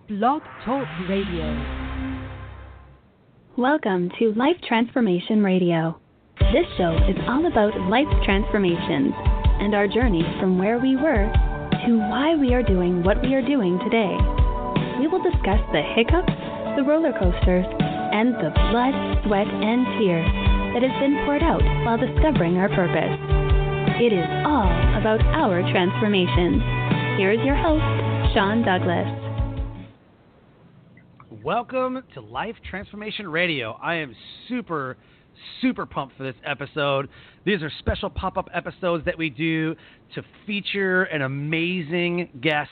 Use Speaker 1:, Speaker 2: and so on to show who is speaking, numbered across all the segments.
Speaker 1: Blog Talk Radio.
Speaker 2: Welcome to Life Transformation Radio. This show is all about life transformations and our journey from where we were to why we are doing what we are doing today. We will discuss the hiccups, the roller coasters, and the blood, sweat, and tears that has been poured out while discovering our purpose. It is all about our transformations. Here is your host, Sean Douglas.
Speaker 3: Welcome to Life Transformation Radio. I am super pumped for this episode. These are special pop-up episodes that we do to feature an amazing guest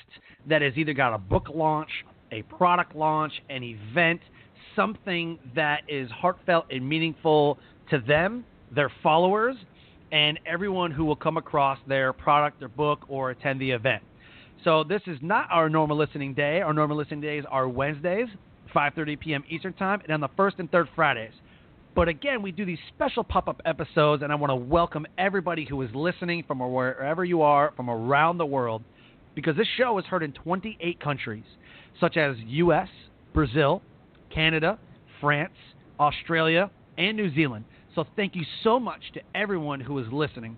Speaker 3: that has either got a book launch, a product launch, an event, something that is heartfelt and meaningful to them, their followers, and everyone who will come across their product, their book, or attend the event. So this is not our normal listening day. Our normal listening days are Wednesdays, 5:30 p.m. Eastern Time, and on the first and third Fridays. But again, we do these special pop-up episodes, and I want to welcome everybody who is listening from wherever you are, from around the world, because this show is heard in 28 countries, such as U.S., Brazil, Canada, France, Australia, and New Zealand. So thank you so much to everyone who is listening.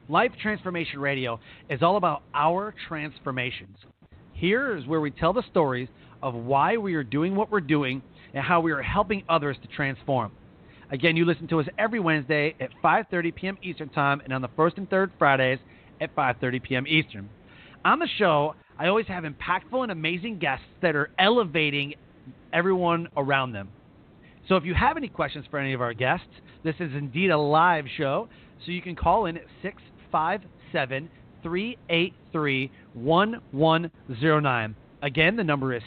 Speaker 3: Life Transformation Radio is all about our transformations. Here is where we tell the stories of why we are doing what we're doing and how we are helping others to transform. Again, you listen to us every Wednesday at 5:30 p.m. Eastern Time and on the first and third Fridays at 5:30 p.m. Eastern. On the show, I always have impactful and amazing guests that are elevating everyone around them. So if you have any questions for any of our guests, this is indeed a live show, so you can call in at 657-383-1109. Again, the number is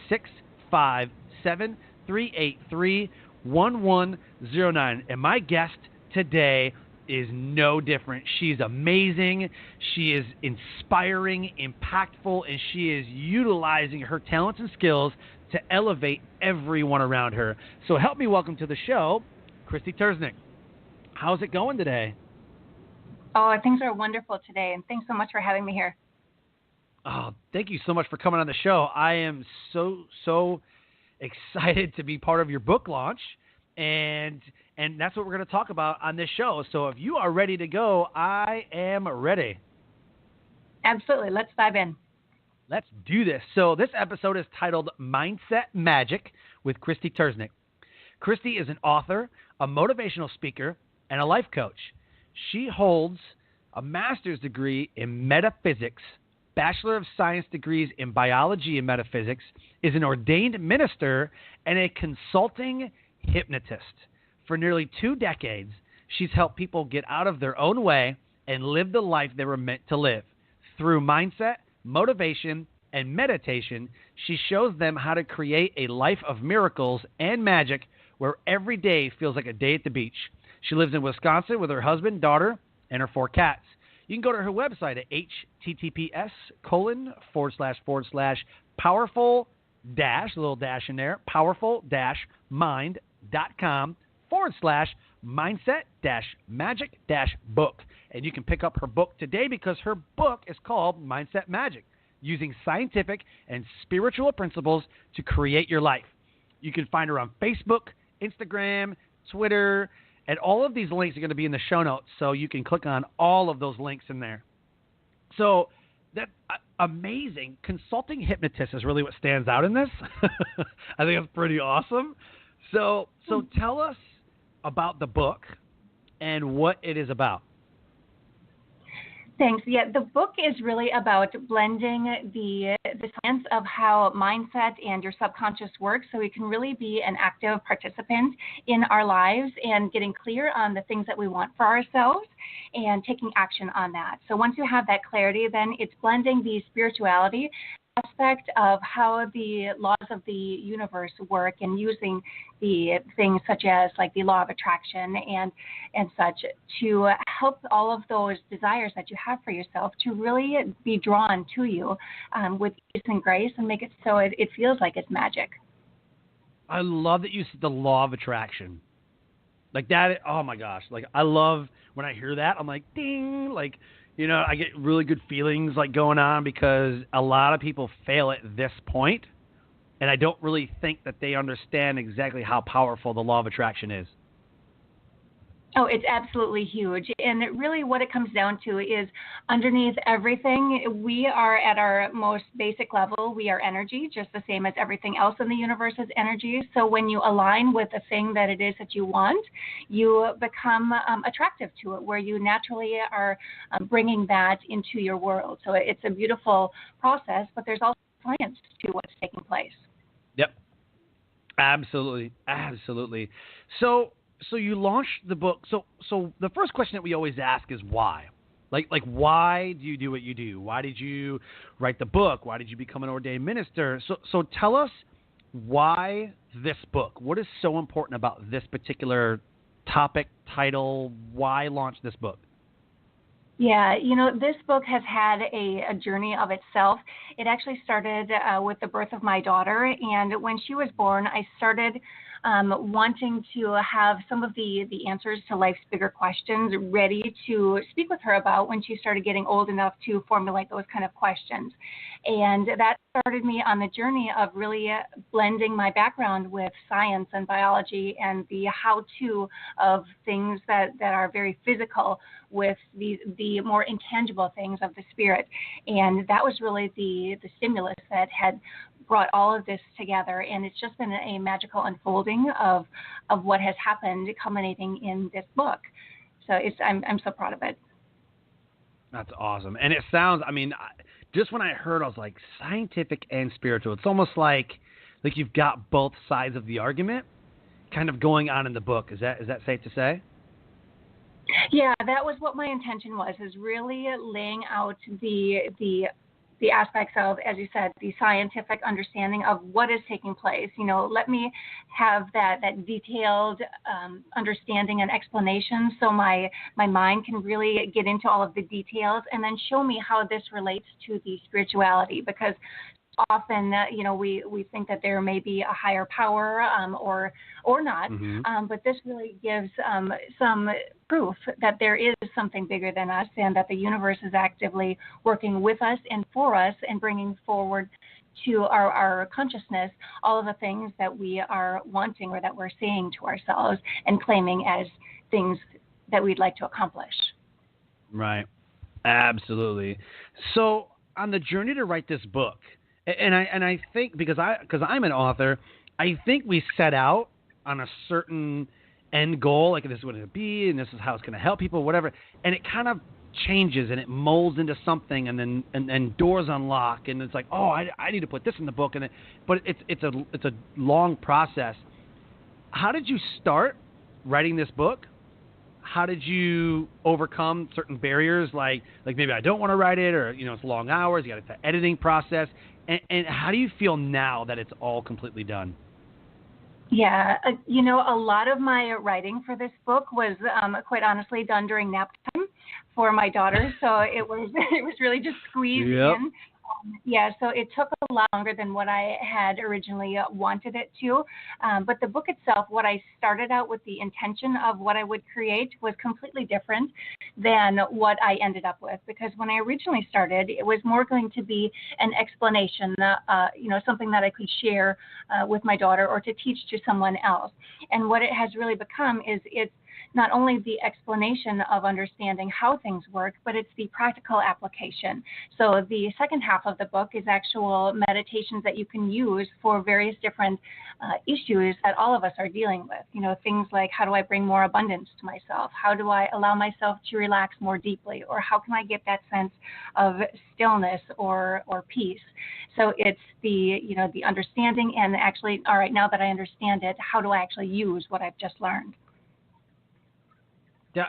Speaker 3: 657-383-1109. And my guest today is no different. She's amazing. She is inspiring, impactful, and she is utilizing her talents and skills to elevate everyone around her. So help me welcome to the show, Krysti Turznik. How's it going today?
Speaker 4: Oh, things are wonderful today, and thanks so much for having me here.
Speaker 3: Oh, thank you so much for coming on the show. I am so excited to be part of your book launch, and that's what we're going to talk about on this show. So if you are ready to go, I am ready.
Speaker 4: Absolutely. Let's dive in.
Speaker 3: Let's do this. So this episode is titled Mindset Magic with Krysti Turznik. Krysti is an author, a motivational speaker, and a life coach. She holds a master's degree in metaphysics, Bachelor of Science Degrees in Biology and Metaphysics, is an ordained minister, and a consulting hypnotist. For nearly 2 decades, she's helped people get out of their own way and live the life they were meant to live. Through mindset, motivation, and meditation, she shows them how to create a life of miracles and magic where every day feels like a day at the beach. She lives in Wisconsin with her husband, daughter, and her 4 cats. You can go to her website at https://powerful dash, a little dash in there, powerful-mind.com/mindset-magic-book. And you can pick up her book today because her book is called Mindset Magic, using scientific and spiritual principles to create your life. You can find her on Facebook, Instagram, Twitter, and all of these links are going to be in the show notes, so you can click on all of those links in there. So that amazing. Consulting hypnotist is really what stands out in this. I think that's pretty awesome. So tell us about the book and what it is about.
Speaker 4: Thanks. Yeah, the book is really about blending the science of how mindset and your subconscious works so we can really be an active participant in our lives and getting clear on the things that we want for ourselves and taking action on that. So once you have that clarity, then it's blending the spirituality aspect of how the laws of the universe work and using the things such as like the law of attraction and such to help all of those desires that you have for yourself to really be drawn to you with ease and grace and make it so it feels like it's magic.
Speaker 3: I love that you said the law of attraction. Like that, oh my gosh. Like I love when I hear that, I'm like, ding, like, you know, I get really good feelings like going on because a lot of people fail at this point and I don't really think that they understand exactly how powerful the law of attraction is.
Speaker 4: Oh, it's absolutely huge. And really what it comes down to is underneath everything, we are at our most basic level. We are energy, just the same as everything else in the universe is energy. So when you align with the thing that it is that you want, you become attractive to it, where you naturally are bringing that into your world. So it's a beautiful process, but there's also science to what's taking place.
Speaker 3: Yep. Absolutely. Absolutely. So you launched the book. So the first question that we always ask is why? Like why do you do what you do? Why did you write the book? Why did you become an ordained minister? So tell us why this book. What is so important about this particular topic, title? Why launch this book?
Speaker 4: Yeah, this book has had a journey of itself. It actually started with the birth of my daughter, and when she was born, I started wanting to have some of the answers to life's bigger questions ready to speak with her about when she started getting old enough to formulate those kind of questions. And that started me on the journey of really blending my background with science and biology and the how-to of things that are very physical with the more intangible things of the spirit. And that was really the stimulus that had brought all of this together, and it's just been a magical unfolding of what has happened, culminating in this book. So I'm so proud of it.
Speaker 3: That's awesome. And it sounds, just when I heard, I was like, scientific and spiritual. It's almost like you've got both sides of the argument kind of going on in the book. Is that safe to say?
Speaker 4: Yeah, that was what my intention was, is really laying out the aspects of, as you said, the scientific understanding of what is taking place. Let me have that detailed understanding and explanation so my mind can really get into all of the details, and then show me how this relates to the spirituality, because often, we think that there may be a higher power or not, but this really gives some proof that there is something bigger than us, and that the universe is actively working with us and for us, and bringing forward to our consciousness all of the things that we are wanting, or that we're saying to ourselves and claiming as things that we'd like to accomplish.
Speaker 3: Right. Absolutely. So on the journey to write this book, and I think because I'm an author, I think we set out on a certain end goal, like this is what it'll be, and this is how it's going to help people, whatever, and it kind of changes and it molds into something, and then doors unlock, and it's like, oh, I need to put this in the book, but it's a long process. How did you start writing this book? How did you overcome certain barriers, like maybe I don't want to write it, or it's long hours, you got the editing process, and how do you feel now that it's all completely done?
Speaker 4: Yeah, a lot of my writing for this book was quite honestly done during nap time for my daughter, so it was really just squeezed in. So it took a lot longer than what I had originally wanted it to. But the book itself, what I started out with the intention of what I would create, was completely different than what I ended up with. Because when I originally started, it was more going to be an explanation, something that I could share with my daughter, or to teach to someone else. And what it has really become is it's not only the explanation of understanding how things work, but it's the practical application. So the second half of the book is actual meditations that you can use for various different issues that all of us are dealing with. Things like, how do I bring more abundance to myself? How do I allow myself to relax more deeply? Or how can I get that sense of stillness or peace? So it's the understanding, and actually, all right, now that I understand it, how do I actually use what I've just learned?
Speaker 3: Yeah,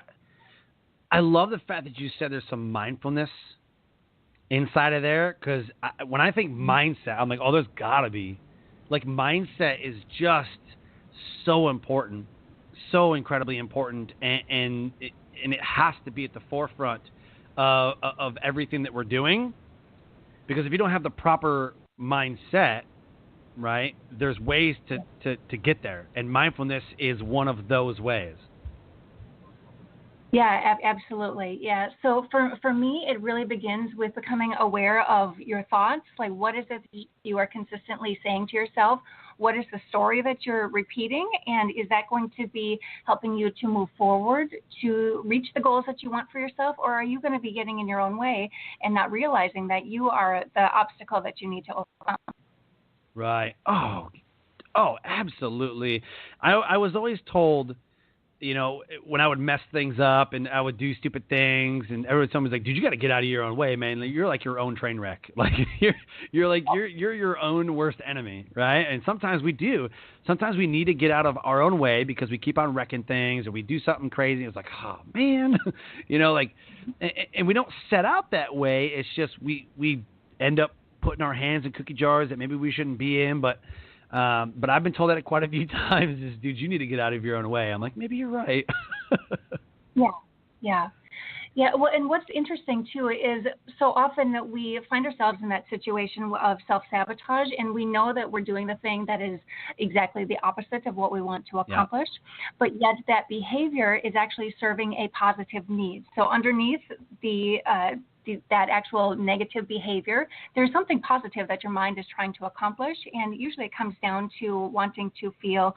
Speaker 3: I love the fact that you said there's some mindfulness inside of there, because when I think mindset, I'm like, oh, there's got to be. Like, mindset is just so important, so incredibly important, and it has to be at the forefront of everything that we're doing, because if you don't have the proper mindset, right, there's ways to get there, and mindfulness is one of those ways.
Speaker 4: Yeah, absolutely. Yeah. So for me, it really begins with becoming aware of your thoughts. Like, what is it that you are consistently saying to yourself? What is the story that you're repeating? And is that going to be helping you to move forward to reach the goals that you want for yourself? Or are you going to be getting in your own way and not realizing that you are the obstacle that you need to overcome?
Speaker 3: Right. Oh, absolutely. I was always told, when I would mess things up and I would do stupid things, and everyone was like, "Dude, you got to get out of your own way, man. Like, you're like your own train wreck. Like you're your own worst enemy, right?" And sometimes we do. Sometimes we need to get out of our own way because we keep on wrecking things, or we do something crazy. It's like, oh man, and we don't set out that way. It's just we end up putting our hands in cookie jars that maybe we shouldn't be in, but I've been told that quite a few times is, dude, you need to get out of your own way. I'm like, maybe you're right.
Speaker 4: Yeah. Well, and what's interesting too is so often that we find ourselves in that situation of self-sabotage, and we know that we're doing the thing that is exactly the opposite of what we want to accomplish, but yet that behavior is actually serving a positive need. So underneath that actual negative behavior, there's something positive that your mind is trying to accomplish, and usually it comes down to wanting to feel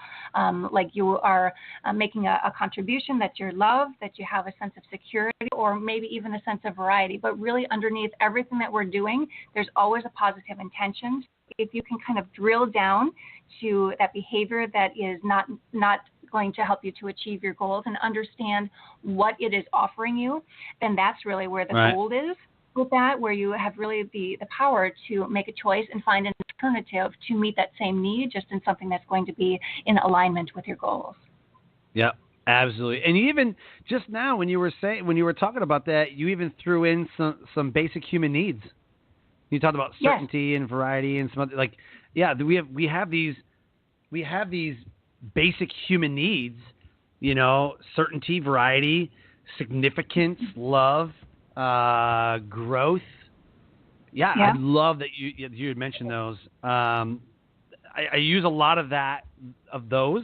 Speaker 4: like you are making a contribution, that you're loved, that you have a sense of security, or maybe even a sense of variety. But really underneath everything that we're doing, there's always a positive intention. If you can kind of drill down to that behavior that is not going to help you to achieve your goals and understand what it is offering you, then that's really where the gold is with that, where you have really the power to make a choice and find an alternative to meet that same need, just in something that's going to be in alignment with your goals.
Speaker 3: Yeah, absolutely. And you even just now when you were talking about that, you even threw in some basic human needs. You talked about certainty and variety and some other, we have these basic human needs, certainty, variety, significance, love, growth. I love that you had mentioned those. I use a lot of those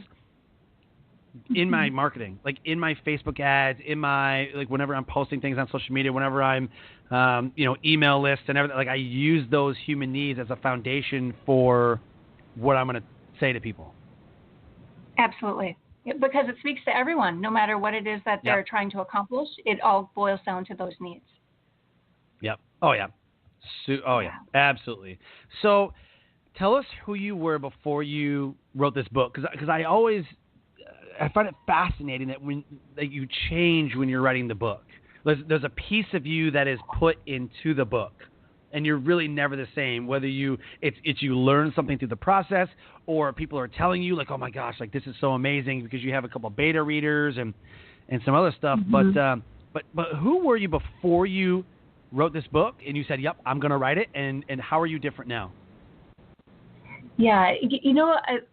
Speaker 3: in my marketing, like in my Facebook ads, in my, like whenever I'm posting things on social media, whenever I'm, email lists and everything, like I use those human needs as a foundation for what I'm going to say to people.
Speaker 4: Absolutely. Because it speaks to everyone, no matter what it is that they're trying to accomplish, it all boils down to those needs. Yep.
Speaker 3: Oh, yeah. Absolutely. So tell us who you were before you wrote this book, because I find it fascinating that you change when you're writing the book. There's a piece of you that is put into the book, and you're really never the same, whether it's you learn something through the process, or people are telling you, like, oh my gosh, like this is so amazing because you have a couple of beta readers and some other stuff. Mm-hmm. But who were you before you wrote this book and you said, yep, I'm going to write it, and how are you different now?
Speaker 4: Yeah,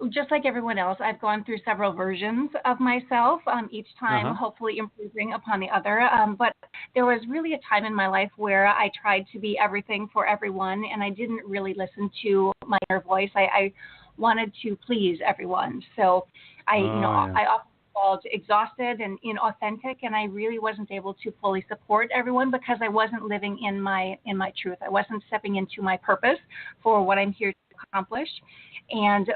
Speaker 4: just like everyone else, I've gone through several versions of myself, each time hopefully improving upon the other. But there was really a time in my life where I tried to be everything for everyone, and I didn't really listen to my inner voice. I wanted to please everyone. So I often felt exhausted and inauthentic, and I really wasn't able to fully support everyone because I wasn't living in my truth. I wasn't stepping into my purpose for what I'm here to accomplish. And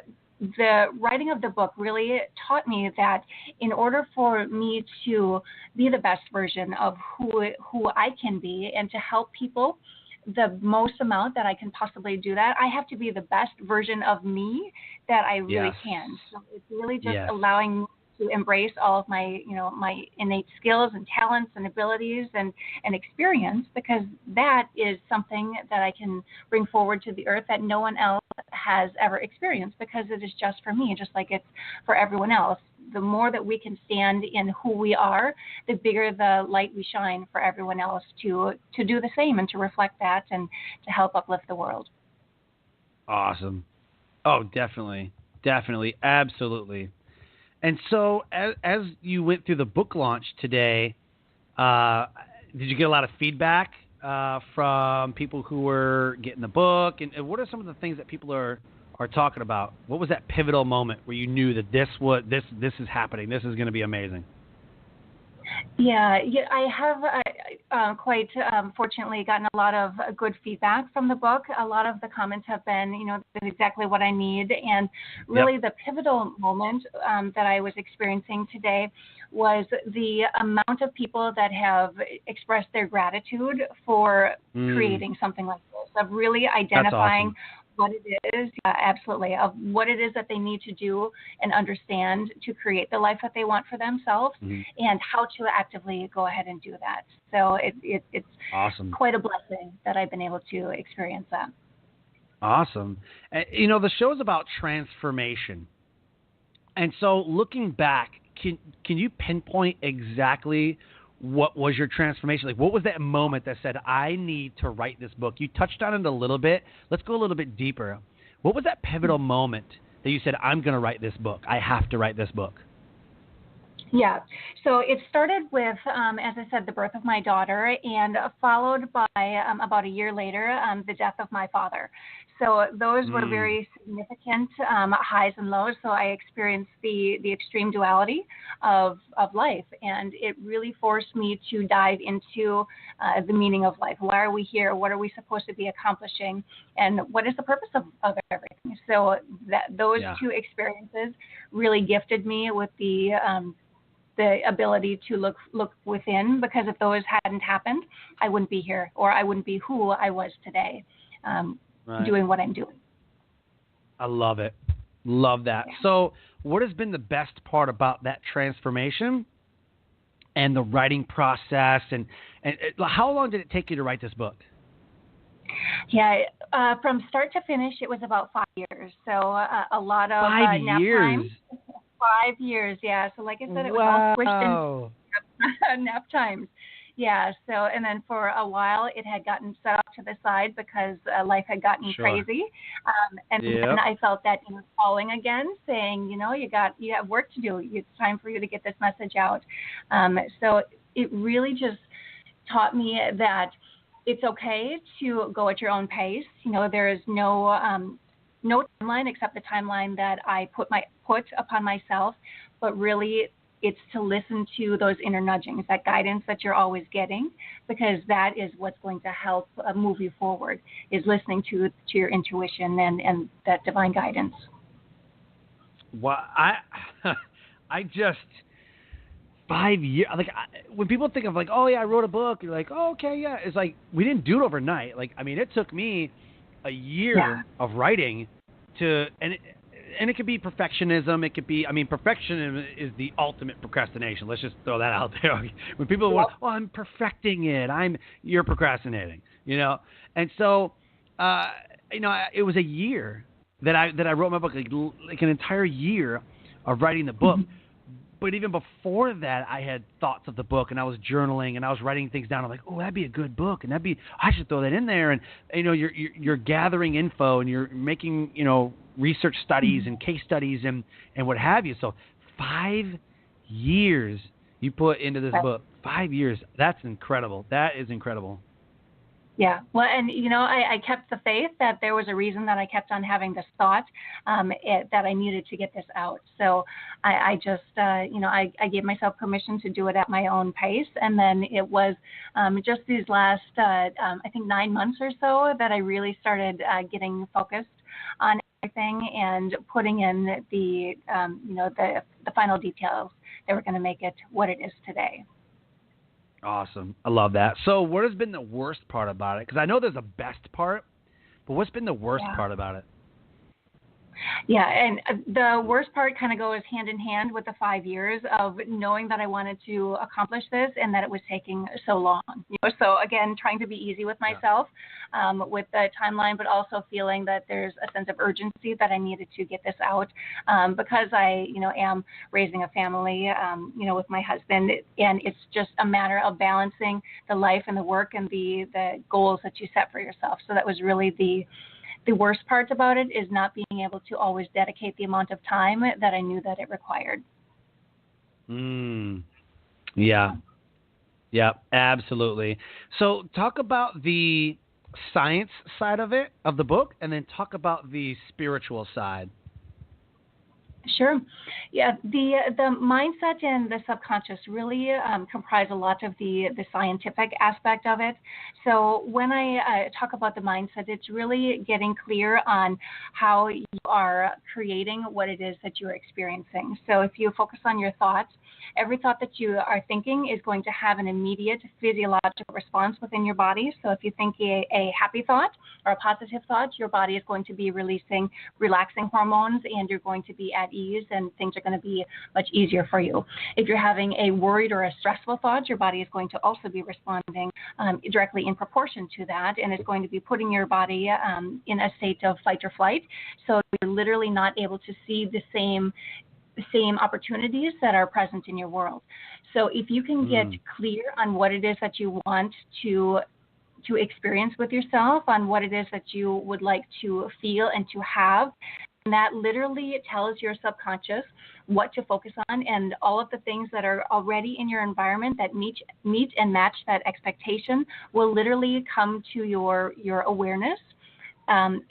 Speaker 4: the writing of the book really taught me that in order for me to be the best version of who I can be and to help people the most amount that I can possibly do that, I have to be the best version of me that I really can. So it's really just allowing me to embrace all of my, my innate skills and talents and abilities and experience, because that is something that I can bring forward to the earth that no one else has ever experienced, because it is just for me, just like it's for everyone else. The more that we can stand in who we are, the bigger the light we shine for everyone else to do the same and to reflect that and to help uplift the world.
Speaker 3: Awesome. Oh, definitely. Absolutely. And so as you went through the book launch today, did you get a lot of feedback from people who were getting the book? And what are some of the things that people are talking about? What was that pivotal moment where you knew that this is happening, this is going to be amazing?
Speaker 4: Yeah, I have quite fortunately gotten a lot of good feedback from the book. A lot of the comments have been, this is exactly what I need. And
Speaker 3: Yep.
Speaker 4: really the pivotal moment that I was experiencing today was the amount of people that have expressed their gratitude for creating something like this, of really identifying
Speaker 3: awesome.
Speaker 4: what it is, absolutely, of what it is that they need to do and understand to create the life that they want for themselves, and how to actively go ahead and do that. So it's
Speaker 3: Awesome.
Speaker 4: quite a blessing that I've been able to experience that.
Speaker 3: Awesome. And, the show's about transformation. And so looking back, can you pinpoint exactly what was your transformation? Like, what was that moment that said, I need to write this book? You touched on it a little bit. Let's go a little bit deeper. What was that pivotal moment that you said, I'm going to write this book? I have to write this book.
Speaker 4: Yeah. So it started with, as I said, the birth of my daughter, and followed by about a year later, the death of my father. So those were very significant highs and lows. So I experienced the extreme duality of life, and it really forced me to dive into the meaning of life. Why are we here? What are we supposed to be accomplishing? And what is the purpose of everything? So those two experiences really gifted me with the ability to look within, because if those hadn't happened, I wouldn't be here, or I wouldn't be who I was today, doing what I'm doing.
Speaker 3: I love it. Love that. Yeah. So what has been the best part about that transformation and the writing process? And how long did it take you to write this book?
Speaker 4: Yeah, from start to finish, it was about 5 years. So a lot of
Speaker 3: 5
Speaker 4: nap
Speaker 3: years.
Speaker 4: time. 5 years, yeah. So like I said, it was all squished in nap times. Yeah, so, and then for a while it had gotten set up to the side because life had gotten crazy. And then I felt that calling again, saying, you have work to do. It's time for you to get this message out. So it really just taught me that it's okay to go at your own pace. There is no timeline except the timeline that I put upon myself, but really it's to listen to those inner nudgings, that guidance that you're always getting, because that is what's going to help move you forward, is listening to your intuition and that divine guidance.
Speaker 3: Well, I just 5 years, when people think of oh yeah, I wrote a book, you're like, oh, okay, yeah. It's like, we didn't do it overnight. It took me a year of writing and it could be perfectionism. It could be, perfectionism is the ultimate procrastination. Let's just throw that out there. When people want, I'm perfecting it, you're procrastinating, And so, it was a year that I wrote my book, like an entire year of writing the book. But even before that, I had thoughts of the book, and I was journaling, and I was writing things down. I'm like, oh, that'd be a good book, and I should throw that in there. And you're gathering info, and you're making research studies and case studies and what have you. So 5 years you put into this book. 5 years. That's incredible. That is incredible.
Speaker 4: Yeah. Well, and, I kept the faith that there was a reason that I kept on having this thought that I needed to get this out. So I just, I gave myself permission to do it at my own pace. And then it was just these last, I think 9 months or so that I really started getting focused on everything and putting in the final details that were going to make it what it is today.
Speaker 3: Awesome. I love that. So what has been the worst part about it? Because I know there's a best part, but what's been the worst part about it?
Speaker 4: Yeah, and the worst part kind of goes hand in hand with the 5 years of knowing that I wanted to accomplish this and that it was taking so long. So again, trying to be easy with myself with the timeline, but also feeling that there's a sense of urgency that I needed to get this out because I, am raising a family, with my husband, and it's just a matter of balancing the life and the work and the goals that you set for yourself. So that was really the worst part about it, is not being able to always dedicate the amount of time that I knew that it required.
Speaker 3: Yeah. Yeah, absolutely. So talk about the science side of the book, and then talk about the spiritual side.
Speaker 4: Sure. Yeah, the mindset and the subconscious really comprise a lot of the scientific aspect of it. So when I talk about the mindset, it's really getting clear on how you are creating what it is that you're experiencing. So if you focus on your thoughts, every thought that you are thinking is going to have an immediate physiological response within your body. So if you think a happy thought or a positive thought, your body is going to be releasing relaxing hormones, and you're going to be at ease, and things are going to be much easier for you. If you're having a worried or a stressful thought, your body is going to also be responding directly in proportion to that, and it's going to be putting your body in a state of fight or flight. So you're literally not able to see the same opportunities that are present in your world. So if you can get clear on what it is that you want to experience with yourself, on what it is that you would like to feel and to have, and that literally tells your subconscious what to focus on, and all of the things that are already in your environment that meet and match that expectation will literally come to your awareness. And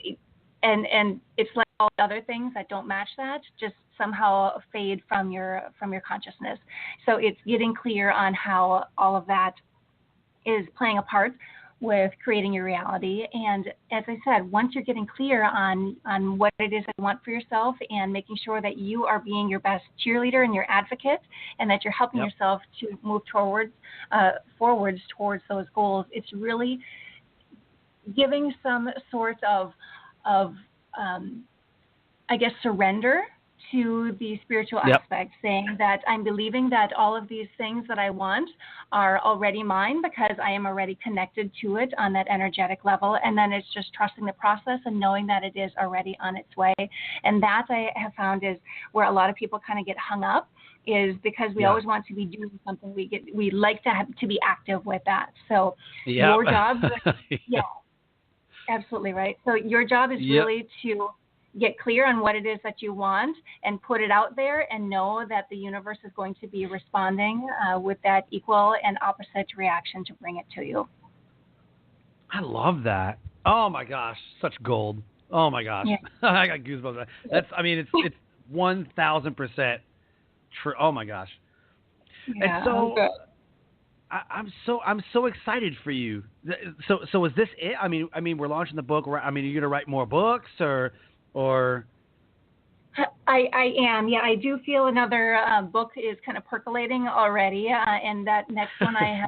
Speaker 4: it's like all the other things that don't match that just somehow fade from your consciousness. So it's getting clear on how all of that is playing a part with creating your reality. And as I said, once you're getting clear on what it is that you want for yourself, and making sure that you are being your best cheerleader and your advocate, and that you're helping yourself to move forwards towards those goals, it's really giving some sort of I guess, surrender to the spiritual aspect, saying that I'm believing that all of these things that I want are already mine because I am already connected to it on that energetic level. And then it's just trusting the process and knowing that it is already on its way. And that I have found is where a lot of people kind of get hung up, is because we always want to be doing something. We like to be active with that. So your job, absolutely right. So your job is really to get clear on what it is that you want and put it out there, and know that the universe is going to be responding with that equal and opposite reaction to bring it to you.
Speaker 3: I love that. Oh my gosh, such gold. Oh my gosh, I got goosebumps. It's 1,000% true. Oh my gosh.
Speaker 4: Yeah,
Speaker 3: and so I'm so excited for you. So is this it? I mean, we're launching the book. I mean, are you gonna write more books or?
Speaker 4: I am. Yeah, I do feel another book is kind of percolating already, and that next one I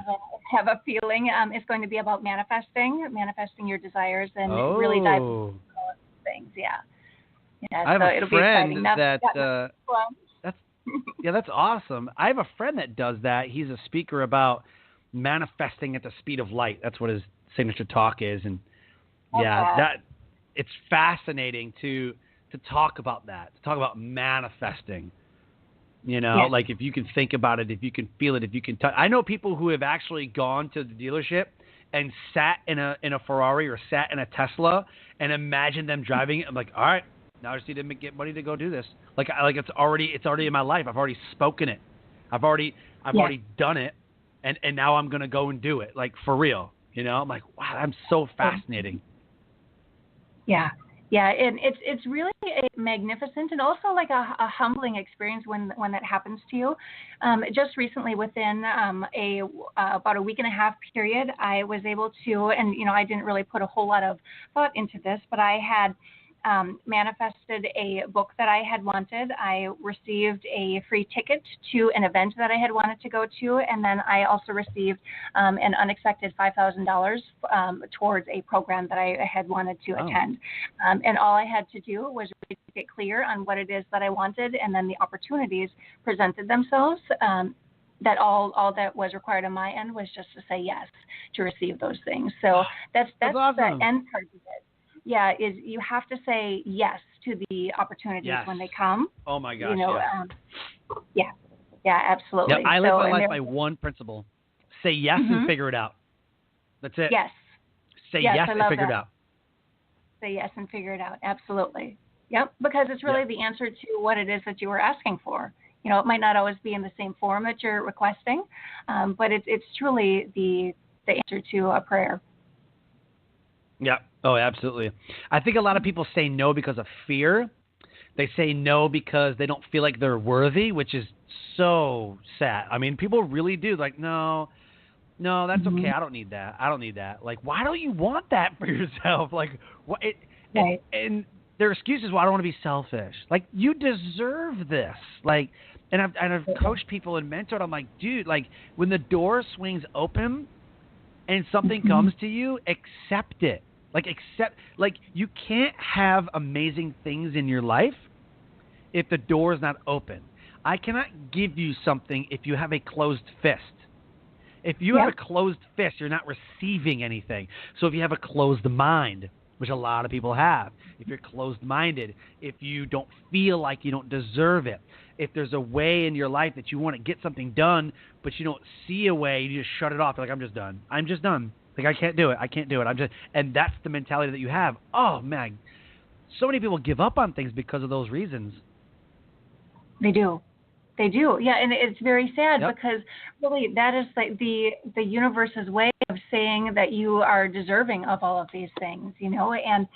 Speaker 4: have a feeling is going to be about manifesting your desires, and really dive into those things. Yeah.
Speaker 3: I have
Speaker 4: so
Speaker 3: a
Speaker 4: it'll
Speaker 3: friend
Speaker 4: be exciting.
Speaker 3: that's awesome. I have a friend that does that. He's a speaker about manifesting at the speed of light. That's what his signature talk is, and that it's fascinating to talk about that, to talk about manifesting. Like if you can think about it, if you can feel it, if you can touch. I know people who have actually gone to the dealership and sat in a Ferrari or sat in a Tesla and imagined them driving it. I'm like, all right, now I just need to get money to go do this. Like it's already in my life. I've already spoken it. I've already done it, and now I'm gonna go and do it. Like for real. I'm like, wow, I'm so fascinating.
Speaker 4: Yeah, and it's really a magnificent and also like a humbling experience when that happens to you. Just recently, within about a week and a half period, I was able to, and I didn't really put a whole lot of thought into this, but I had manifested a book that I had wanted. I received a free ticket to an event that I had wanted to go to, and then I also received an unexpected $5,000 towards a program that I had wanted to attend. And all I had to do was really get clear on what it is that I wanted, and then the opportunities presented themselves. That all that was required on my end was just to say yes to receive those things. So that's
Speaker 3: awesome.
Speaker 4: The end part of it. Yeah, is you have to say yes to the opportunities when they come.
Speaker 3: Oh my gosh.
Speaker 4: Yeah, absolutely.
Speaker 3: I live my life by one principle: say yes and figure it out. That's it.
Speaker 4: Yes.
Speaker 3: Say yes and figure it out.
Speaker 4: Say yes and figure it out. Absolutely. Yep. Because it's really the answer to what it is that you were asking for. It might not always be in the same form that you're requesting, but it's truly the answer to a prayer.
Speaker 3: Yeah. Oh, absolutely. I think a lot of people say no because of fear. They say no because they don't feel like they're worthy, which is so sad. I mean, people really do. Like, no, that's okay. I don't need that. Like, why don't you want that for yourself? Like, what?
Speaker 4: Right.
Speaker 3: And their excuse is, well, I don't want to be selfish. Like, you deserve this. Like, and I've coached people and mentored. I'm like, dude, like, when the door swings open and something comes to you, accept it. Like, you can't have amazing things in your life if the door is not open. I cannot give you something if you have a closed fist. If you have a closed fist, you're not receiving anything. So if you have a closed mind, which a lot of people have, if you're closed-minded, if you don't feel like you don't deserve it, if there's a way in your life that you want to get something done, but you don't see a way, you just shut it off. You're like, I'm just done. Like, I can't do it. And that's the mentality that you have. Oh, man. So many people give up on things because of those reasons.
Speaker 4: They do. Yeah, and it's very sad because really that is like the universe's way of saying that you are deserving of all of these things, you know. And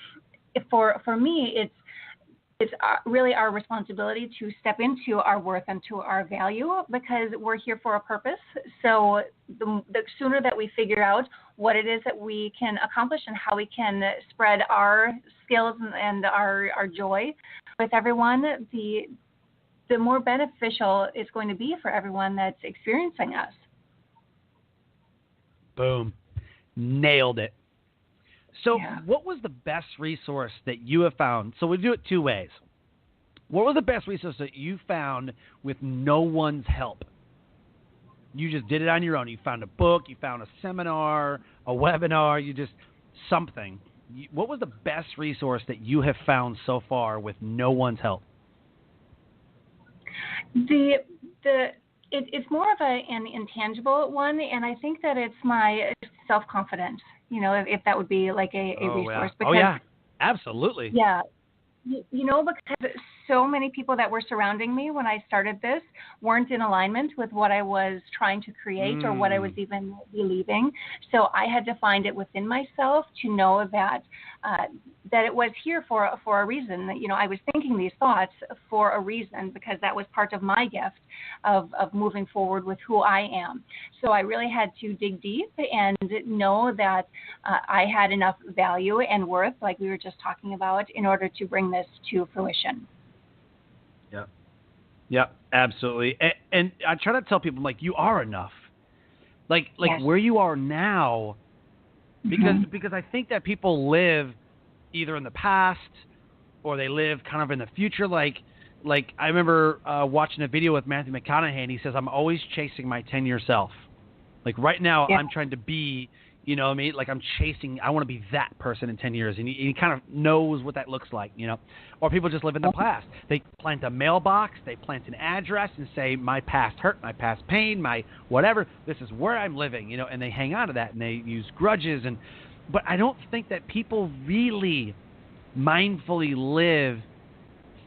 Speaker 4: for me, it's really our responsibility to step into our worth and to our value, because we're here for a purpose. So the sooner that we figure out what it is that we can accomplish and how we can spread our skills and our joy with everyone, the more beneficial it's going to be for everyone that's experiencing us.
Speaker 3: Boom. Nailed it. So what was the best resource that you have found? So we do it two ways. What was the best resource that you found with no one's help? You just did it on your own. You found a book, you found a seminar, a webinar, something. What was the best resource that you have found so far with no one's help?
Speaker 4: It's more of an intangible one, and I think that it's my self-confidence, you know, if that would be like a resource.
Speaker 3: Because, absolutely.
Speaker 4: Yeah. You know, because so many people that were surrounding me when I started this weren't in alignment with what I was trying to create or what I was even believing. So I had to find it within myself to know that it was here for a reason. That, you know, I was thinking these thoughts for a reason, because that was part of my gift of moving forward with who I am. So I really had to dig deep and know that I had enough value and worth, like we were just talking about, in order to bring this to fruition.
Speaker 3: Yeah, absolutely. And I try to tell people, like, you are enough. Like where you are now, because I think that people live either in the past or they live kind of in the future. Like I remember watching a video with Matthew McConaughey, and he says, I'm always chasing my 10-year self. Like right now, I'm trying to be, you know what I mean? Like I want to be that person in 10 years. And he kind of knows what that looks like, you know. Or people just live in the past. They plant a mailbox, they plant an address and say, my past hurt, my past pain, my whatever, this is where I'm living, you know, and they hang on to that and they use grudges. But I don't think that people really mindfully live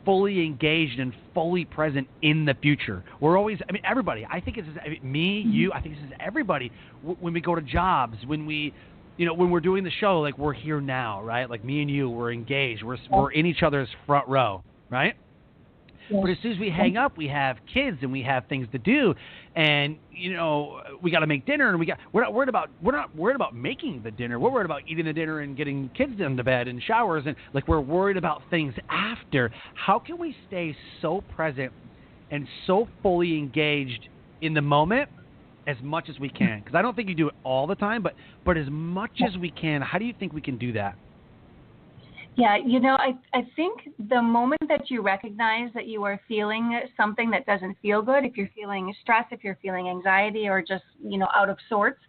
Speaker 3: fully engaged and fully present in the future. We're always, I mean, everybody, I think it's me, you, I think this is everybody. When we go to jobs, when we, you know, when we're doing the show, like we're here now, right? Like me and you, we're engaged. We're in each other's front row, right? But as soon as we hang up, we have kids and we have things to do, and you know we got to make dinner, and we're not worried about making the dinner. We're worried about eating the dinner and getting kids into bed and showers, and like we're worried about things after. How can we stay so present and so fully engaged in the moment as much as we can? Because I don't think you do it all the time, but as much as we can. How do you think we can do that?
Speaker 4: Yeah, you know, I think the moment that you recognize that you are feeling something that doesn't feel good, if you're feeling stress, if you're feeling anxiety, or just, you know, out of sorts,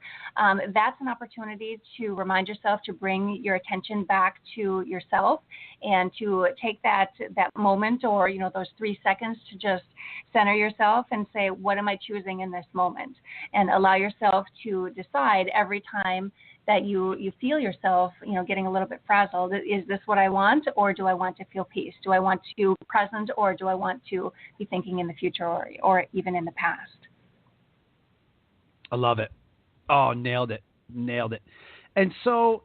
Speaker 4: that's an opportunity to remind yourself to bring your attention back to yourself and to take that moment, or, you know, those 3 seconds to just center yourself and say, what am I choosing in this moment? And allow yourself to decide every time that you feel yourself, you know, getting a little bit frazzled. Is this what I want, or do I want to feel peace? Do I want to be present, or do I want to be thinking in the future, or even in the past?
Speaker 3: I love it. Oh, nailed it. And so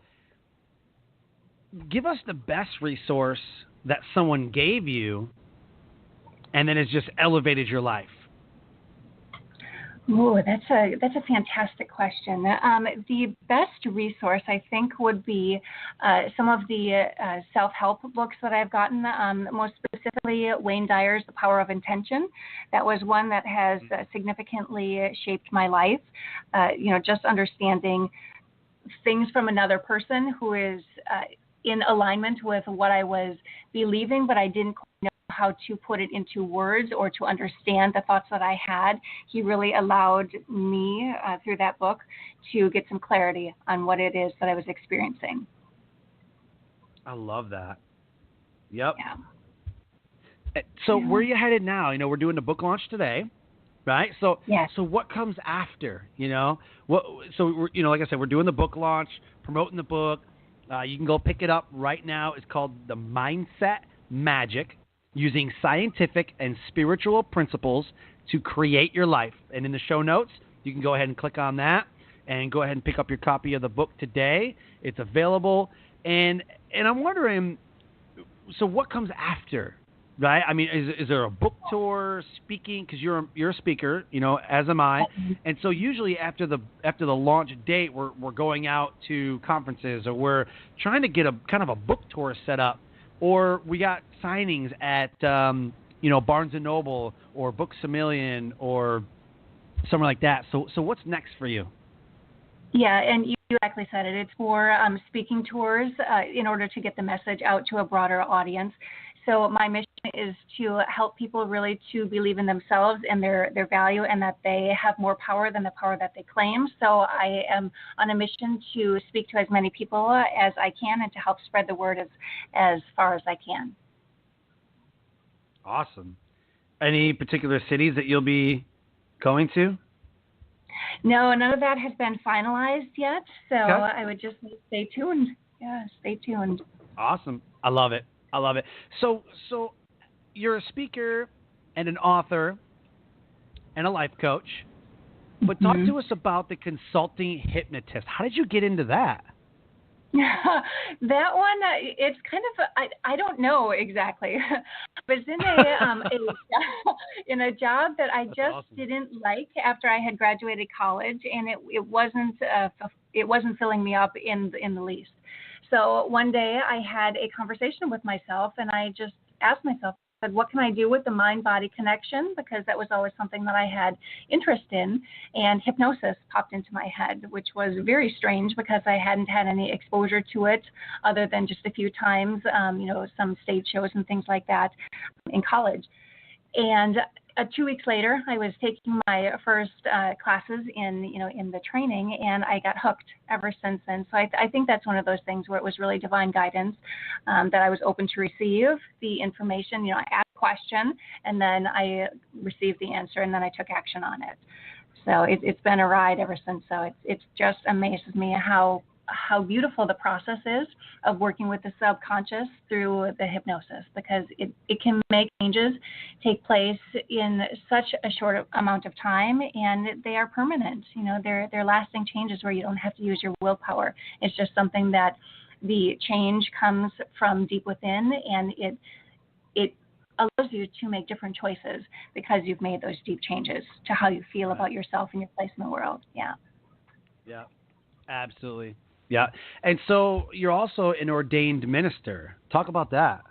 Speaker 3: give us the best resource that someone gave you and then has just elevated your life?
Speaker 4: Oh, that's a fantastic question. The best resource, I think, would be some of the self-help books that I've gotten. Most specifically, Wayne Dyer's *The Power of Intention*. That was one that has significantly shaped my life. Just understanding things from another person who is in alignment with what I was believing, but I didn't know how to put it into words or to understand the thoughts that I had. He really allowed me through that book to get some clarity on what it is that I was experiencing.
Speaker 3: I love that. Yep.
Speaker 4: Yeah.
Speaker 3: So where are you headed now? We're doing the book launch today, right? So
Speaker 4: yes.
Speaker 3: So what comes after? Like I said, we're doing the book launch, promoting the book. You can go pick it up right now. It's called The Mindset Magic: Using Scientific and Spiritual Principles to Create Your Life. And in the show notes, you can go ahead and click on that and go ahead and pick up your copy of the book today. It's available. And I'm wondering, so what comes after, right? I mean, is there a book tour, speaking? Because you're a speaker, as am I. And so usually after the launch date, we're going out to conferences, or we're trying to get a kind of a book tour set up. Or we got signings at, Barnes & Noble or Books A Million or somewhere like that. So what's next for you?
Speaker 4: Yeah, and you exactly said it. It's for speaking tours in order to get the message out to a broader audience. So my mission is to help people really to believe in themselves and their value, and that they have more power than the power that they claim. So I am on a mission to speak to as many people as I can and to help spread the word as far as I can.
Speaker 3: Awesome. Any particular cities that you'll be going to?
Speaker 4: No, none of that has been finalized yet. So
Speaker 3: okay.
Speaker 4: I would just stay tuned. Yeah, stay tuned.
Speaker 3: Awesome. I love it. So you're a speaker and an author and a life coach, but talk to us about the consulting hypnotist. How did you get into that?
Speaker 4: That one, it's kind of, I don't know exactly. I was in a job that I just
Speaker 3: awesome.
Speaker 4: Didn't like after I had graduated college, and it wasn't filling me up in the least. So one day I had a conversation with myself, and I just asked myself, said, what can I do with the mind-body connection? Because that was always something that I had interest in. And hypnosis popped into my head, which was very strange because I hadn't had any exposure to it other than just a few times, some stage shows and things like that in college. And 2 weeks later, I was taking my first classes in the training, and I got hooked ever since then. So I think that's one of those things where it was really divine guidance, that I was open to receive the information. I asked a question, and then I received the answer, and then I took action on it. So it's been a ride ever since. So it just amazes me how beautiful the process is of working with the subconscious through the hypnosis, because it can make changes take place in such a short amount of time, and they are permanent. They're lasting changes where you don't have to use your willpower. It's just something that the change comes from deep within, and it allows you to make different choices because you've made those deep changes to how you feel about yourself and your place in the world. Yeah.
Speaker 3: Yeah, absolutely. Yeah. And so you're also an ordained minister. Talk about that.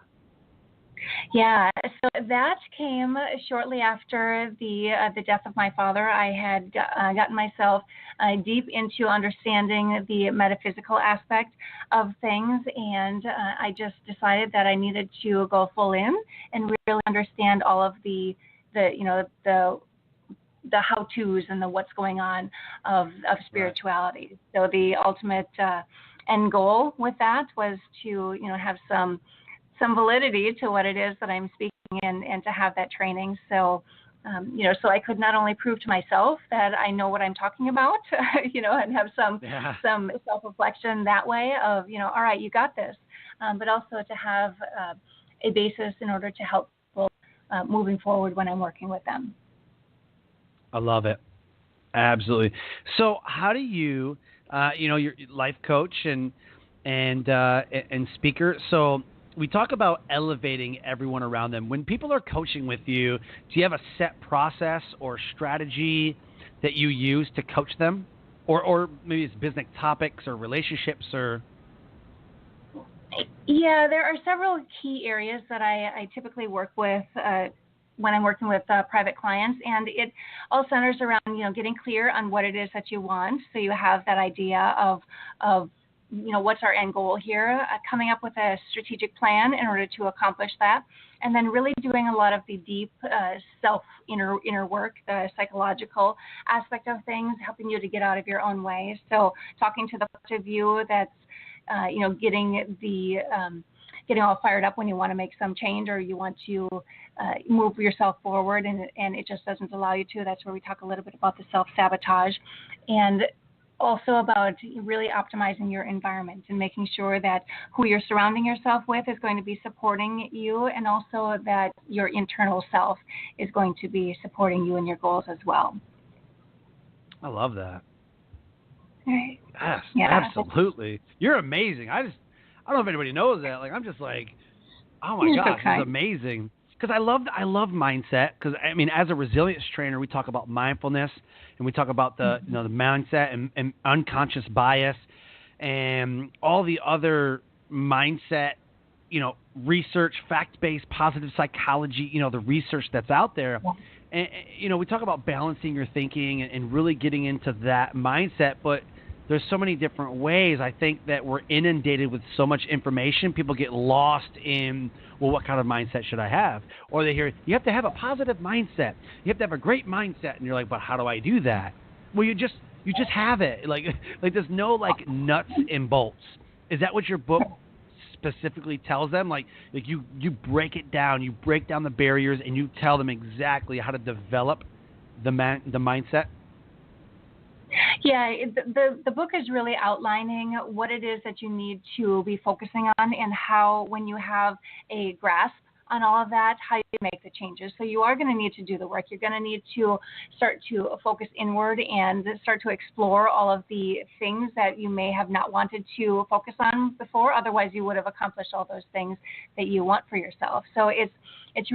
Speaker 4: Yeah, so that came shortly after the death of my father. I had gotten myself deep into understanding the metaphysical aspect of things, and I just decided that I needed to go full in and really understand all of the how-tos and the what's going on of spirituality. Right. So the ultimate end goal with that was to have some validity to what it is that I'm speaking and to have that training. So so I could not only prove to myself that I know what I'm talking about, and have some self-reflection that way of all right, you got this, but also to have a basis in order to help people moving forward when I'm working with them.
Speaker 3: I love it. Absolutely. So how do you, you're life coach and speaker. So we talk about elevating everyone around them. When people are coaching with you, do you have a set process or strategy that you use to coach them? Or maybe it's business topics or relationships or...
Speaker 4: Yeah, there are several key areas that I typically work with when I'm working with private clients, and it all centers around, getting clear on what it is that you want. So you have that idea of what's our end goal here, coming up with a strategic plan in order to accomplish that, and then really doing a lot of the deep inner work, the psychological aspect of things, helping you to get out of your own way. So talking to the part of you that's getting all fired up when you want to make some change or you want to move yourself forward and it just doesn't allow you to. That's where we talk a little bit about the self-sabotage, and also about really optimizing your environment and making sure that who you're surrounding yourself with is going to be supporting you, and also that your internal self is going to be supporting you and your goals as well.
Speaker 3: I love that.
Speaker 4: Right.
Speaker 3: Yes,
Speaker 4: yeah.
Speaker 3: Absolutely. You're amazing. I don't know if anybody knows that. Like, I'm just like, oh my gosh, this is amazing. Because I love mindset. Because as a resilience trainer, we talk about mindfulness, and we talk about the the mindset and unconscious bias, and all the other mindset, research, fact-based, positive psychology, the research that's out there. And we talk about balancing your thinking and really getting into that mindset, but there's so many different ways. I think that we're inundated with so much information. People get lost in, well, what kind of mindset should I have? Or they hear, you have to have a positive mindset. You have to have a great mindset. And you're like, but how do I do that? Well, you just have it. Like there's no nuts and bolts. Is that what your book specifically tells them? Like you break it down, you break down the barriers, and you tell them exactly how to develop the mindset?
Speaker 4: Yeah, the book is really outlining what it is that you need to be focusing on, and how, when you have a grasp on all of that, how you make the changes. So you are going to need to do the work. You're going to need to start to focus inward and start to explore all of the things that you may have not wanted to focus on before. Otherwise, you would have accomplished all those things that you want for yourself. So it's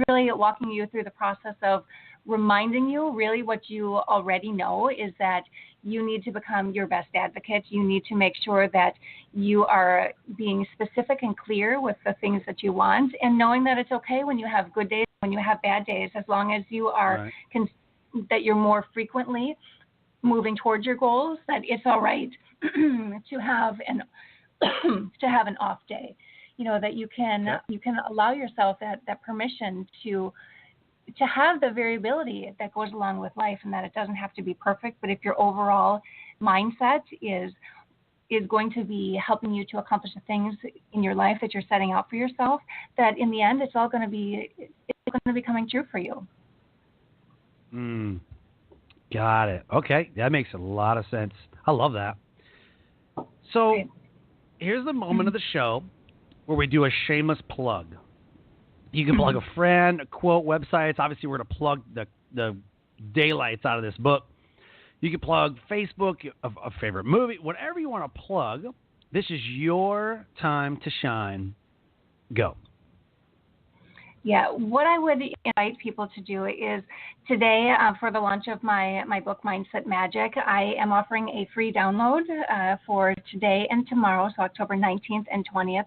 Speaker 4: really walking you through the process of reminding you really what you already know, is that you need to become your best advocate. You need to make sure that you are being specific and clear with the things that you want, and knowing that it's okay when you have good days, when you have bad days, as long as you are that you're more frequently moving towards your goals, that it's all right to have an off day. That you can allow yourself that permission to have the variability that goes along with life, and that it doesn't have to be perfect. But if your overall mindset is going to be helping you to accomplish the things in your life that you're setting out for yourself, that in the end it's all going to be coming true for you.
Speaker 3: Got it. Okay, that makes a lot of sense. I love that. So here's the moment of the show where we do a shameless plug. You can plug a friend, a quote, websites. Obviously, we're going to plug the daylights out of this book. You can plug Facebook, a favorite movie, whatever you want to plug. This is your time to shine. Go.
Speaker 4: Yeah, what I would invite people to do is today, for the launch of my book, Mindset Magic, I am offering a free download for today and tomorrow, so October 19th and 20th.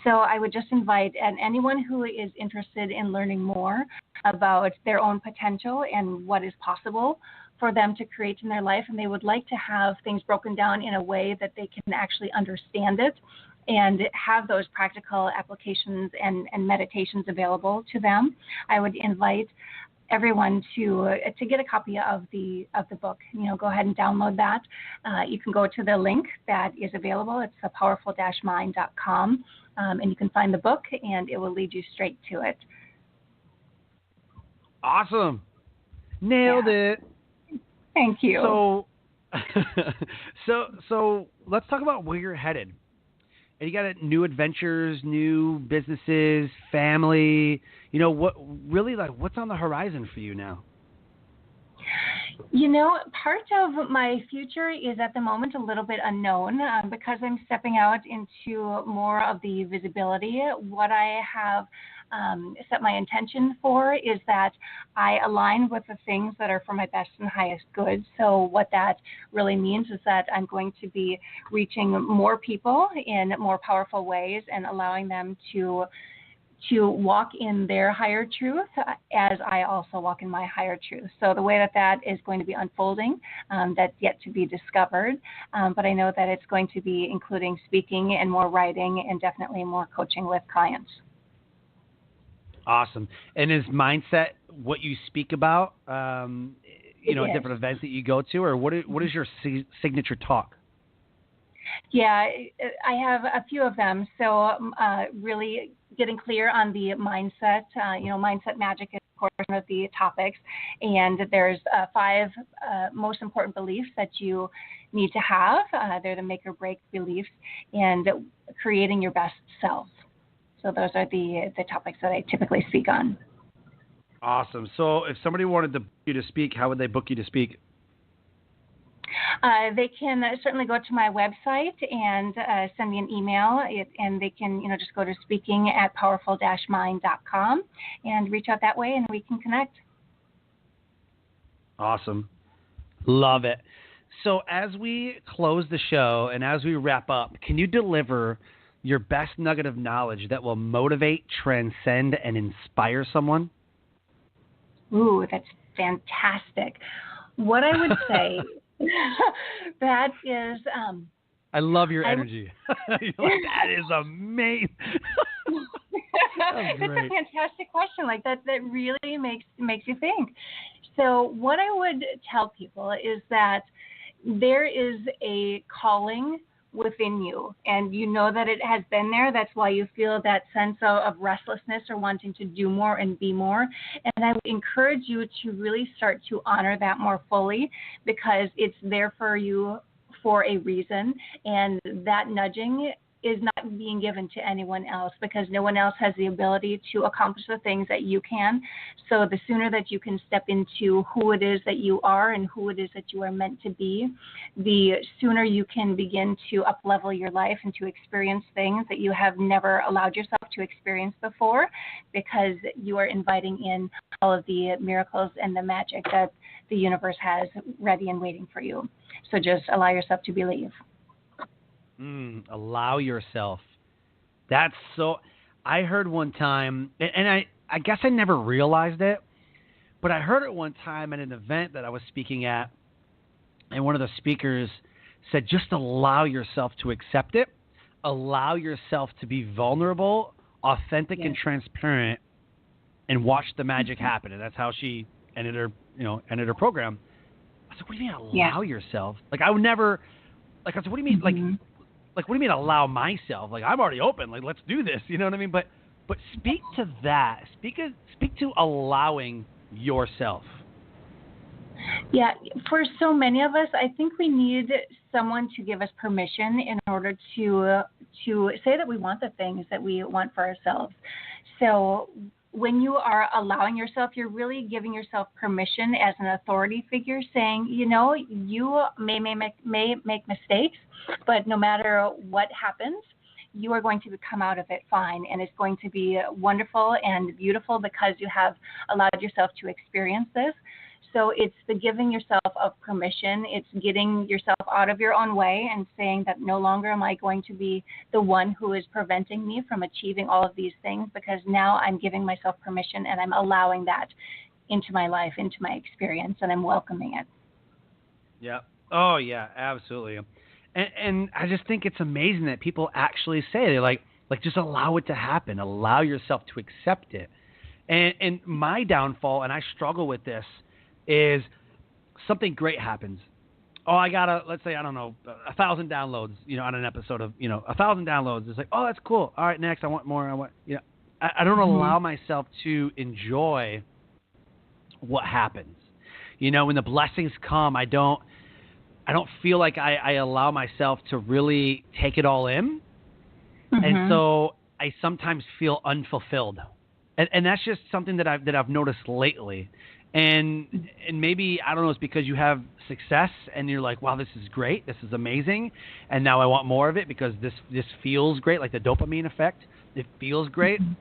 Speaker 4: So I would just invite anyone who is interested in learning more about their own potential and what is possible for them to create in their life, and they would like to have things broken down in a way that they can actually understand it and have those practical applications and meditations available to them. I would invite everyone to get a copy of the book. Go ahead and download that. You can go to the link that is available. It's thepowerful-mind.com, and you can find the book, and it will lead you straight to it.
Speaker 3: Awesome. Nailed it.
Speaker 4: Thank you.
Speaker 3: So let's talk about where you're headed. And you got new adventures, new businesses, family. What's on the horizon for you now?
Speaker 4: Part of my future is at the moment a little bit unknown because I'm stepping out into more of the visibility. What I have set my intention for is that I align with the things that are for my best and highest good. So what that really means is that I'm going to be reaching more people in more powerful ways and allowing them to walk in their higher truth as I also walk in my higher truth. So the way that is going to be unfolding, that's yet to be discovered. But I know that it's going to be including speaking and more writing and definitely more coaching with clients.
Speaker 3: Awesome. And is mindset what you speak about, at different events that you go to, or what is your signature talk?
Speaker 4: Yeah, I have a few of them. So really getting clear on the mindset, mindset magic is a portion of the topics. And there's 5 most important beliefs that you need to have. They're the make or break beliefs, and creating your best self. So those are the topics that I typically speak on.
Speaker 3: Awesome. So if somebody wanted to book you to speak, how would they book you to speak?
Speaker 4: They can certainly go to my website and send me an email, and they can, just go to speaking@powerful-mind.com and reach out that way, and we can connect.
Speaker 3: Awesome. Love it. So as we close the show and as we wrap up, can you deliver your best nugget of knowledge that will motivate, transcend, and inspire someone?
Speaker 4: Ooh, that's fantastic. What I would say, that is...
Speaker 3: I love your energy. That is amazing.
Speaker 4: It's a fantastic question. Like that really makes you think. So what I would tell people is that there is a calling within you, and you know that it has been there. That's why you feel that sense of restlessness or wanting to do more and be more. And I would encourage you to really start to honor that more fully, because it's there for you for a reason, and that nudging is not being given to anyone else, because no one else has the ability to accomplish the things that you can. So the sooner that you can step into who it is that you are and who it is that you are meant to be, the sooner you can begin to up-level your life and to experience things that you have never allowed yourself to experience before, because you are inviting in all of the miracles and the magic that the universe has ready and waiting for you. So just allow yourself to believe.
Speaker 3: Allow yourself. That's so. I heard one time, and I guess I never realized it, but I heard it one time at an event that I was speaking at, and one of the speakers said, just allow yourself to accept it. Allow yourself to be vulnerable, authentic, and transparent, and watch the magic happen. And that's how she ended her program. I said, what do you mean allow yourself? Like, I would never, I said, what do you mean? Like, what do you mean allow myself? Like, I'm already open. Like, let's do this. You know what I mean? But speak to that. Speak to allowing yourself.
Speaker 4: Yeah, for so many of us, I think we need someone to give us permission in order to say that we want the things that we want for ourselves. So when you are allowing yourself, you're really giving yourself permission as an authority figure, saying, you may make mistakes, but no matter what happens, you are going to come out of it fine, and it's going to be wonderful and beautiful because you have allowed yourself to experience this. So it's the giving yourself of permission. It's getting yourself out of your own way and saying that no longer am I going to be the one who is preventing me from achieving all of these things, because now I'm giving myself permission and I'm allowing that into my life, into my experience, and I'm welcoming it.
Speaker 3: Yeah. Oh, yeah, absolutely. And I just think it's amazing that people actually say, they're like just allow it to happen. Allow yourself to accept it. And my downfall, and I struggle with this, is something great happens. Oh, I got let's say, I don't know, 1,000 downloads, on an episode of, 1,000 downloads. It's like, oh, that's cool. All right, next, I want more. I don't allow myself to enjoy what happens. When the blessings come, I don't feel like I allow myself to really take it all in. And so I sometimes feel unfulfilled. And that's just something that I've noticed lately. And maybe, I don't know, it's because you have success and you're like, wow, this is great. This is amazing. And now I want more of it because this feels great, like the dopamine effect. It feels great. Mm-hmm.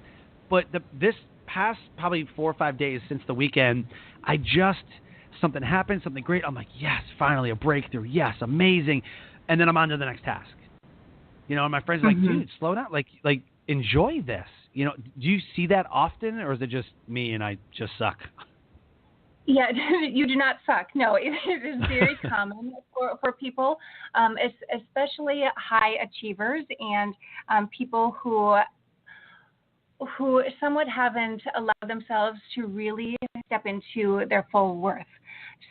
Speaker 3: But this past probably 4 or 5 days since the weekend, something happened, something great. I'm like, yes, finally a breakthrough. Yes, amazing. And then I'm on to the next task. And my friends are like, dude, slow down. Like enjoy this. Do you see that often, or is it just me and I just suck?
Speaker 4: Yeah, you do not suck. No, it is very common for people, especially high achievers and people who somewhat haven't allowed themselves to really step into their full worth.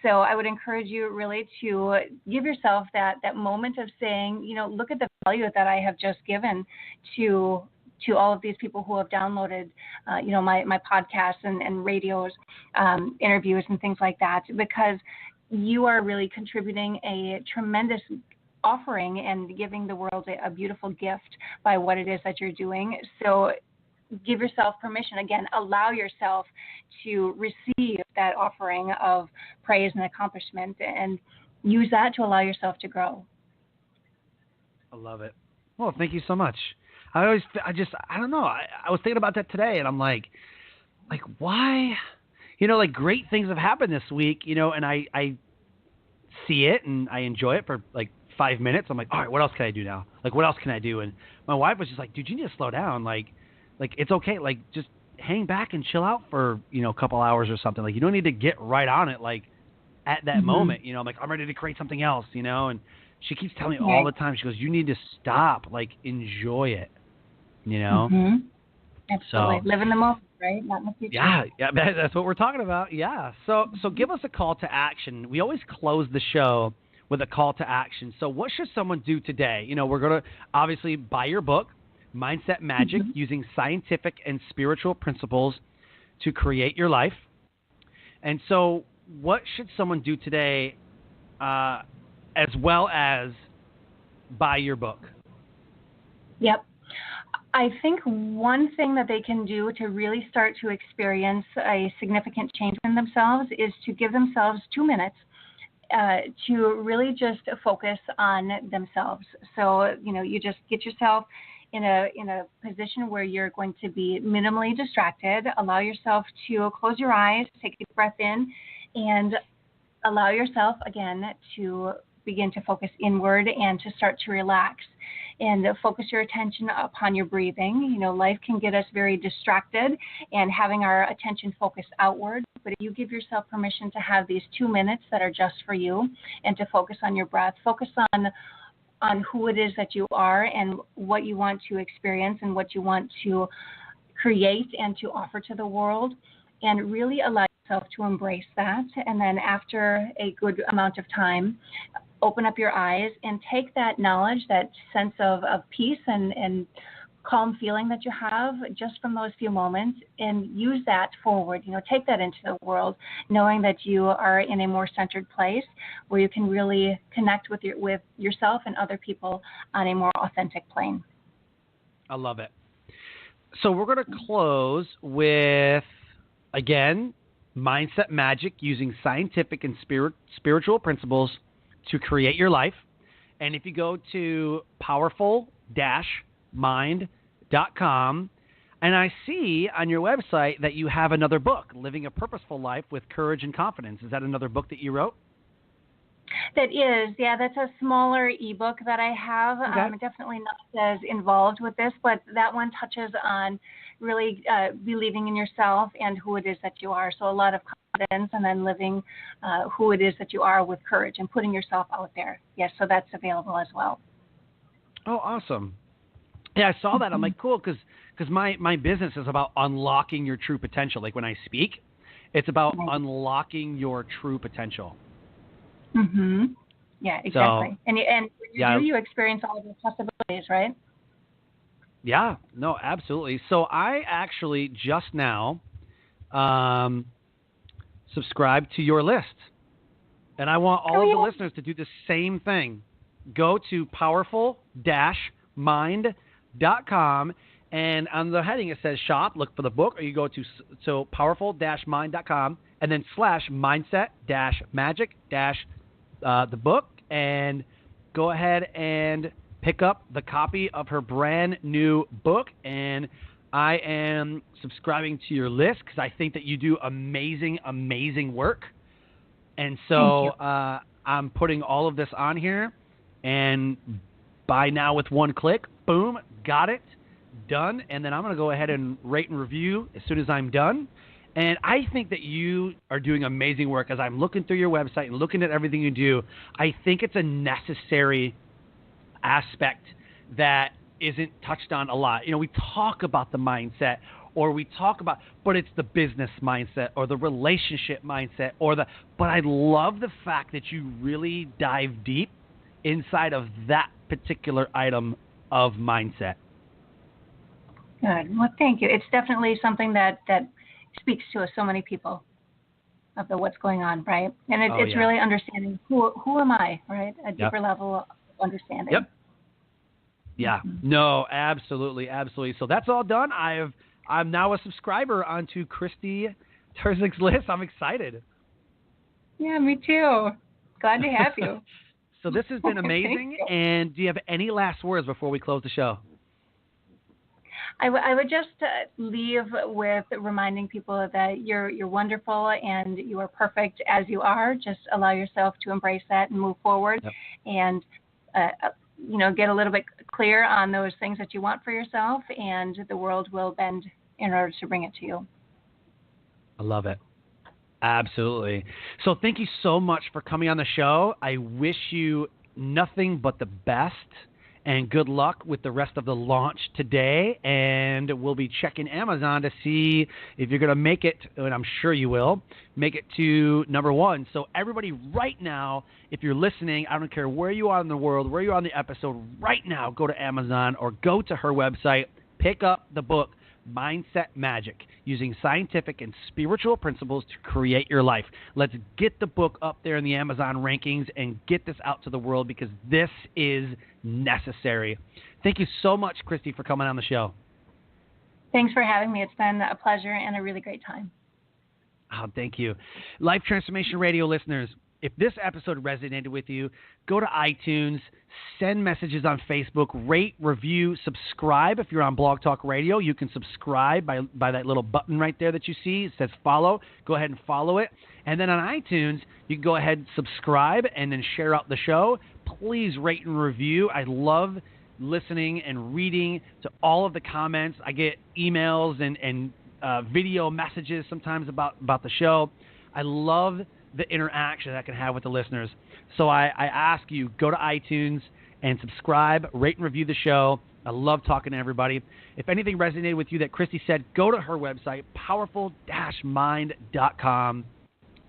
Speaker 4: So I would encourage you really to give yourself that moment of saying, look at the value that I have just given to all of these people who have downloaded, my podcasts and radios, interviews and things like that, because you are really contributing a tremendous offering and giving the world a beautiful gift by what it is that you're doing. So give yourself permission. Again, allow yourself to receive that offering of praise and accomplishment, and use that to allow yourself to grow.
Speaker 3: I love it. Well, thank you so much. I don't know. I was thinking about that today, and I'm like why? Like great things have happened this week, and I see it and I enjoy it for like 5 minutes. I'm like, all right, what else can I do now? Like, what else can I do? And my wife was just like, dude, you need to slow down. Like it's okay. Like, just hang back and chill out for, a couple hours or something. Like, you don't need to get right on it, like, at that moment. I'm like, I'm ready to create something else, and she keeps telling me all the time, she goes, you need to stop, like, enjoy it,
Speaker 4: Absolutely.
Speaker 3: So,
Speaker 4: live in the moment, right? Not in the future.
Speaker 3: Yeah, that's what we're talking about. Yeah. So give us a call to action. We always close the show with a call to action. So what should someone do today? We're going to obviously buy your book, Mindset Magic, using scientific and spiritual principles to create your life. And so what should someone do today as well as buy your book?
Speaker 4: Yep. I think one thing that they can do to really start to experience a significant change in themselves is to give themselves 2 minutes to really just focus on themselves. So, you just get yourself in a position where you're going to be minimally distracted. Allow yourself to close your eyes, take a deep breath in, and allow yourself, again, to begin to focus inward and to start to relax and focus your attention upon your breathing. Life can get us very distracted and having our attention focused outward. But if you give yourself permission to have these 2 minutes that are just for you and to focus on your breath, focus on who it is that you are and what you want to experience and what you want to create and to offer to the world, and really allow yourself to embrace that. And then after a good amount of time, open up your eyes and take that knowledge, that sense of peace and calm feeling that you have just from those few moments, and use that forward. Take that into the world, knowing that you are in a more centered place where you can really connect with yourself and other people on a more authentic plane.
Speaker 3: I love it. So we're going to close with, again, Mindset Magic, using scientific and spiritual principles to create your life. And if you go to powerful-mind.com, and I see on your website that you have another book, Living a Purposeful Life with Courage and Confidence. Is that another book that you wrote?
Speaker 4: That is, yeah, that's a smaller ebook that I have.
Speaker 3: Okay.
Speaker 4: Definitely not as involved with this, but that one touches on really believing in yourself and who it is that you are. So a lot of confidence, and then living who it is that you are with courage and putting yourself out there. Yes, so that's available as well.
Speaker 3: Oh, awesome. Yeah, I saw that. I'm like, cool, because my business is about unlocking your true potential. Like when I speak, it's about unlocking your true potential.
Speaker 4: Mm-hmm. Yeah, exactly.
Speaker 3: So,
Speaker 4: and you experience all of the possibilities, right?
Speaker 3: Yeah, no, absolutely. So I actually just now subscribed to your list. And I want all of the listeners to do the same thing. Go to powerful-mind.com And on the heading, it says shop, look for the book, or you go to powerful-mind.com and then /mindset-magic-the book, and go ahead and pick up the copy of her brand new book. And I am subscribing to your list because I think that you do amazing, amazing work. And so I'm putting all of this on here, and buy now with one click. Boom, got it, done. And then I'm going to go ahead and rate and review as soon as I'm done. And I think that you are doing amazing work. As I'm looking through your website and looking at everything you do, I think it's a necessary aspect that isn't touched on a lot. You know, we talk about the mindset, or we talk about, but it's the business mindset or the relationship mindset but I love the fact that you really dive deep inside of that particular item of mindset.
Speaker 4: Good. Well, thank you. It's definitely something that speaks to so many people of what's going on, right? And it's really understanding who am I, right? A deeper level of understanding.
Speaker 3: Yep. Yeah. Mm-hmm. No, absolutely, absolutely. So that's all done. I'm now a subscriber onto Krysti Turznik's list. I'm excited.
Speaker 4: Yeah, me too. Glad to have you.
Speaker 3: So this has been amazing. And do you have any last words before we close the show?
Speaker 4: I would just leave with reminding people that you're wonderful and you are perfect as you are. Just allow yourself to embrace that and move forward, and get a little bit clear on those things that you want for yourself, and the world will bend in order to bring it to you.
Speaker 3: I love it. Absolutely. So thank you so much for coming on the show. I wish you nothing but the best. And good luck with the rest of the launch today. And we'll be checking Amazon to see if you're going to make it, and I'm sure you will, make it to #1. So everybody right now, if you're listening, I don't care where you are in the world, where you are on the episode, right now go to Amazon or go to her website, pick up the book, Mindset Magic, using scientific and spiritual principles to create your life. Let's get the book up there in the Amazon rankings and get this out to the world, because this is necessary. Thank you so much, Krysti, for coming on the show.
Speaker 4: Thanks for having me. It's been a pleasure and a really great time.
Speaker 3: Oh, thank you. Life Transformation Radio listeners, if this episode resonated with you, go to iTunes, send messages on Facebook, rate, review, subscribe. If you're on Blog Talk Radio, you can subscribe by that little button right there that you see. It says follow. Go ahead and follow it. And then on iTunes, you can go ahead and subscribe and then share out the show. Please rate and review. I love listening and reading to all of the comments. I get emails and video messages sometimes about the show. I love the interaction I can have with the listeners. So I ask you, go to iTunes and subscribe, rate and review the show. I love talking to everybody. If anything resonated with you that Krysti said, go to her website, powerful-mind.com.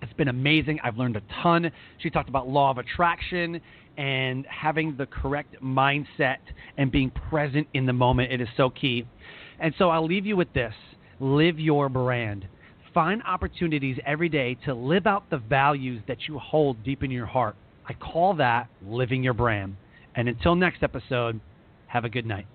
Speaker 3: It's been amazing. I've learned a ton. She talked about law of attraction and having the correct mindset and being present in the moment. It is so key. And so I'll leave you with this. Live your brand. Find opportunities every day to live out the values that you hold deep in your heart. I call that living your brand. And until next episode, have a good night.